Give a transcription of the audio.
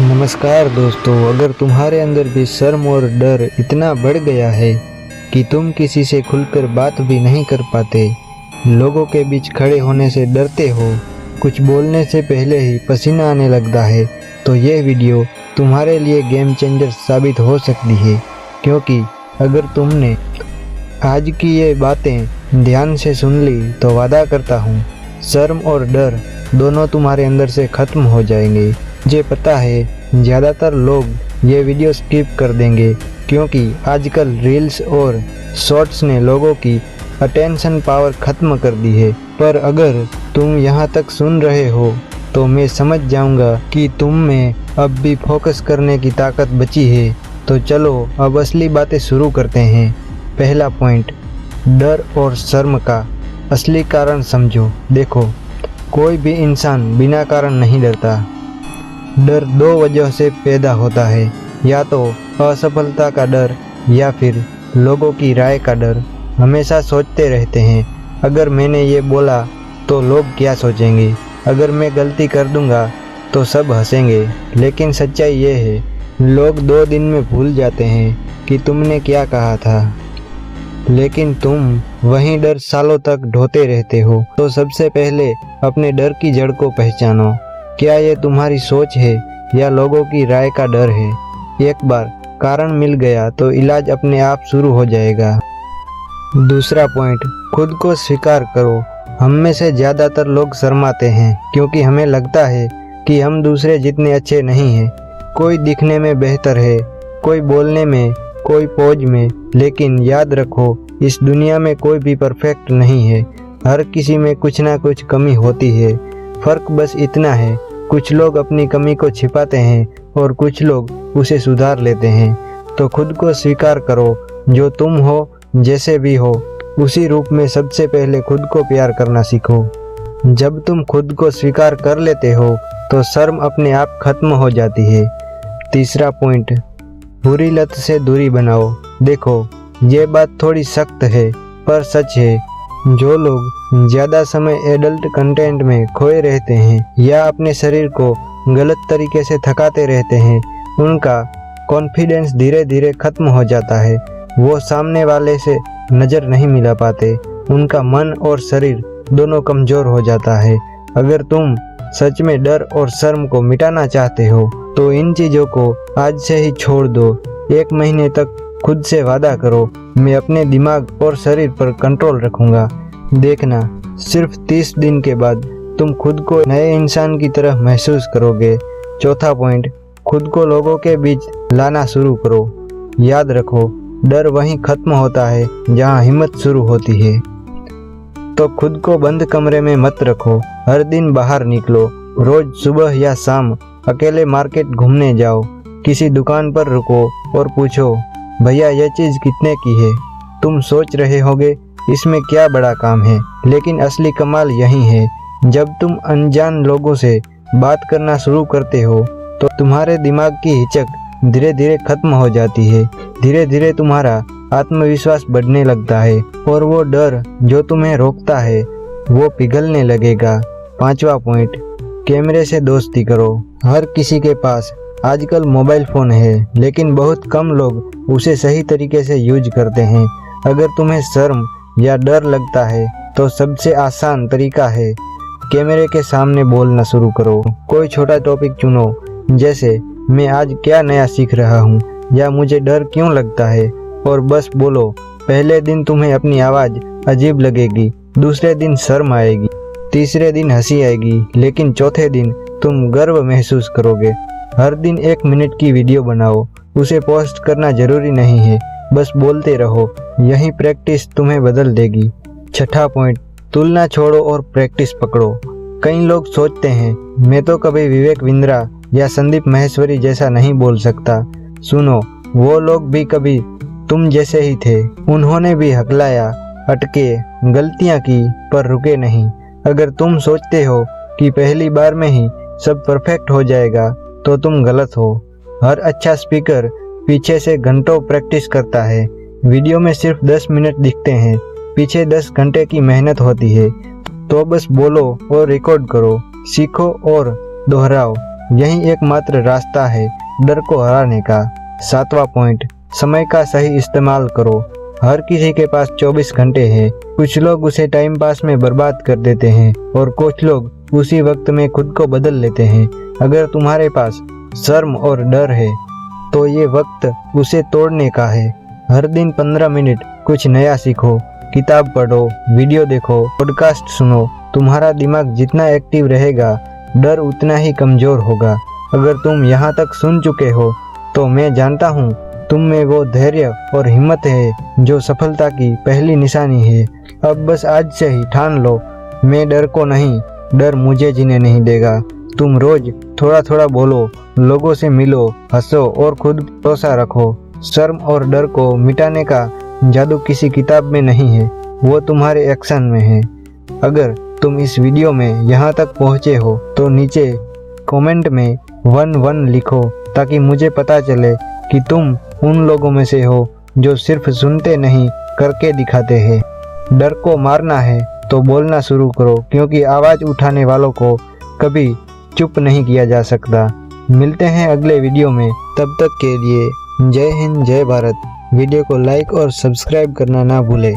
नमस्कार दोस्तों, अगर तुम्हारे अंदर भी शर्म और डर इतना बढ़ गया है कि तुम किसी से खुलकर बात भी नहीं कर पाते, लोगों के बीच खड़े होने से डरते हो, कुछ बोलने से पहले ही पसीना आने लगता है, तो यह वीडियो तुम्हारे लिए गेम चेंजर साबित हो सकती है। क्योंकि अगर तुमने आज की ये बातें ध्यान से सुन ली तो वादा करता हूँ, शर्म और डर दोनों तुम्हारे अंदर से ख़त्म हो जाएंगे। मुझे पता है ज़्यादातर लोग ये वीडियो स्किप कर देंगे क्योंकि आजकल रील्स और शॉर्ट्स ने लोगों की अटेंशन पावर ख़त्म कर दी है, पर अगर तुम यहाँ तक सुन रहे हो तो मैं समझ जाऊँगा कि तुम में अब भी फोकस करने की ताकत बची है। तो चलो अब असली बातें शुरू करते हैं। पहला पॉइंट, डर और शर्म का असली कारण समझो। देखो, कोई भी इंसान बिना कारण नहीं डरता। डर दो वजह से पैदा होता है, या तो असफलता का डर या फिर लोगों की राय का डर। हमेशा सोचते रहते हैं, अगर मैंने ये बोला तो लोग क्या सोचेंगे, अगर मैं गलती कर दूंगा तो सब हंसेंगे। लेकिन सच्चाई ये है, लोग 2 दिन में भूल जाते हैं कि तुमने क्या कहा था, लेकिन तुम वही डर सालों तक ढोते रहते हो। तो सबसे पहले अपने डर की जड़ को पहचानो। क्या ये तुम्हारी सोच है या लोगों की राय का डर है? एक बार कारण मिल गया तो इलाज अपने आप शुरू हो जाएगा। दूसरा पॉइंट, खुद को स्वीकार करो। हम में से ज़्यादातर लोग शर्माते हैं क्योंकि हमें लगता है कि हम दूसरे जितने अच्छे नहीं हैं। कोई दिखने में बेहतर है, कोई बोलने में, कोई पोज में। लेकिन याद रखो, इस दुनिया में कोई भी परफेक्ट नहीं है। हर किसी में कुछ ना कुछ कमी होती है। फ़र्क बस इतना है, कुछ लोग अपनी कमी को छिपाते हैं और कुछ लोग उसे सुधार लेते हैं। तो खुद को स्वीकार करो, जो तुम हो, जैसे भी हो, उसी रूप में। सबसे पहले खुद को प्यार करना सीखो। जब तुम खुद को स्वीकार कर लेते हो तो शर्म अपने आप खत्म हो जाती है। तीसरा पॉइंट, बुरी लत से दूरी बनाओ। देखो, ये बात थोड़ी सख्त है पर सच है। जो लोग ज़्यादा समय एडल्ट कंटेंट में खोए रहते हैं या अपने शरीर को गलत तरीके से थकाते रहते हैं, उनका कॉन्फिडेंस धीरे धीरे खत्म हो जाता है। वो सामने वाले से नज़र नहीं मिला पाते, उनका मन और शरीर दोनों कमज़ोर हो जाता है। अगर तुम सच में डर और शर्म को मिटाना चाहते हो तो इन चीज़ों को आज से ही छोड़ दो। 1 महीने तक खुद से वादा करो, मैं अपने दिमाग और शरीर पर कंट्रोल रखूंगा। देखना, सिर्फ 30 दिन के बाद तुम खुद को नए इंसान की तरह महसूस करोगे। चौथा पॉइंट, खुद को लोगों के बीच लाना शुरू करो। याद रखो, डर वहीं खत्म होता है जहां हिम्मत शुरू होती है। तो खुद को बंद कमरे में मत रखो, हर दिन बाहर निकलो। रोज सुबह या शाम अकेले मार्केट घूमने जाओ, किसी दुकान पर रुको और पूछो, भैया ये चीज़ कितने की है? तुम सोच रहे होगे इसमें क्या बड़ा काम है, लेकिन असली कमाल यही है। जब तुम अनजान लोगों से बात करना शुरू करते हो तो तुम्हारे दिमाग की हिचक धीरे धीरे खत्म हो जाती है। धीरे धीरे तुम्हारा आत्मविश्वास बढ़ने लगता है और वो डर जो तुम्हें रोकता है वो पिघलने लगेगा। 5वां पॉइंट, कैमरे से दोस्ती करो। हर किसी के पास आजकल मोबाइल फ़ोन है, लेकिन बहुत कम लोग उसे सही तरीके से यूज करते हैं। अगर तुम्हें शर्म या डर लगता है तो सबसे आसान तरीका है, कैमरे के सामने बोलना शुरू करो। कोई छोटा टॉपिक चुनो, जैसे मैं आज क्या नया सीख रहा हूँ या मुझे डर क्यों लगता है, और बस बोलो। पहले दिन तुम्हें अपनी आवाज़ अजीब लगेगी, दूसरे दिन शर्म आएगी, तीसरे दिन हंसी आएगी, लेकिन चौथे दिन तुम गर्व महसूस करोगे। हर दिन 1 मिनट की वीडियो बनाओ, उसे पोस्ट करना जरूरी नहीं है, बस बोलते रहो। यही प्रैक्टिस तुम्हें बदल देगी। 6ठा पॉइंट, तुलना छोड़ो और प्रैक्टिस पकड़ो। कई लोग सोचते हैं, मैं तो कभी विवेक बिंद्रा या संदीप माहेश्वरी जैसा नहीं बोल सकता। सुनो, वो लोग भी कभी तुम जैसे ही थे। उन्होंने भी हकलाया, अटके, गलतियाँ की, पर रुके नहीं। अगर तुम सोचते हो कि पहली बार में ही सब परफेक्ट हो जाएगा तो तुम गलत हो। हर अच्छा स्पीकर पीछे से घंटों प्रैक्टिस करता है। वीडियो में सिर्फ 10 मिनट दिखते हैं, पीछे 10 घंटे की मेहनत होती है। तो बस बोलो और रिकॉर्ड करो, सीखो और दोहराओ। यही एकमात्र रास्ता है डर को हराने का। 7वां पॉइंट, समय का सही इस्तेमाल करो। हर किसी के पास 24 घंटे हैं। कुछ लोग उसे टाइम पास में बर्बाद कर देते हैं और कुछ लोग उसी वक्त में खुद को बदल लेते हैं। अगर तुम्हारे पास शर्म और डर है तो ये वक्त उसे तोड़ने का है। हर दिन 15 मिनट कुछ नया सीखो, किताब पढ़ो, वीडियो देखो, पॉडकास्ट सुनो। तुम्हारा दिमाग जितना एक्टिव रहेगा, डर उतना ही कमजोर होगा। अगर तुम यहाँ तक सुन चुके हो तो मैं जानता हूँ तुम में वो धैर्य और हिम्मत है जो सफलता की पहली निशानी है। अब बस आज से ही ठान लो, मैं डर को नहीं, डर मुझे जीने नहीं देगा। तुम रोज थोड़ा थोड़ा बोलो, लोगों से मिलो, हंसो और खुद भरोसा रखो। शर्म और डर को मिटाने का जादू किसी किताब में नहीं है, वो तुम्हारे एक्शन में है। अगर तुम इस वीडियो में यहाँ तक पहुँचे हो तो नीचे कमेंट में 1 लिखो ताकि मुझे पता चले कि तुम उन लोगों में से हो जो सिर्फ सुनते नहीं, करके दिखाते हैं। डर को मारना है तो बोलना शुरू करो, क्योंकि आवाज़ उठाने वालों को कभी चुप नहीं किया जा सकता। मिलते हैं अगले वीडियो में, तब तक के लिए जय हिंद, जय भारत। वीडियो को लाइक और सब्सक्राइब करना ना भूलें।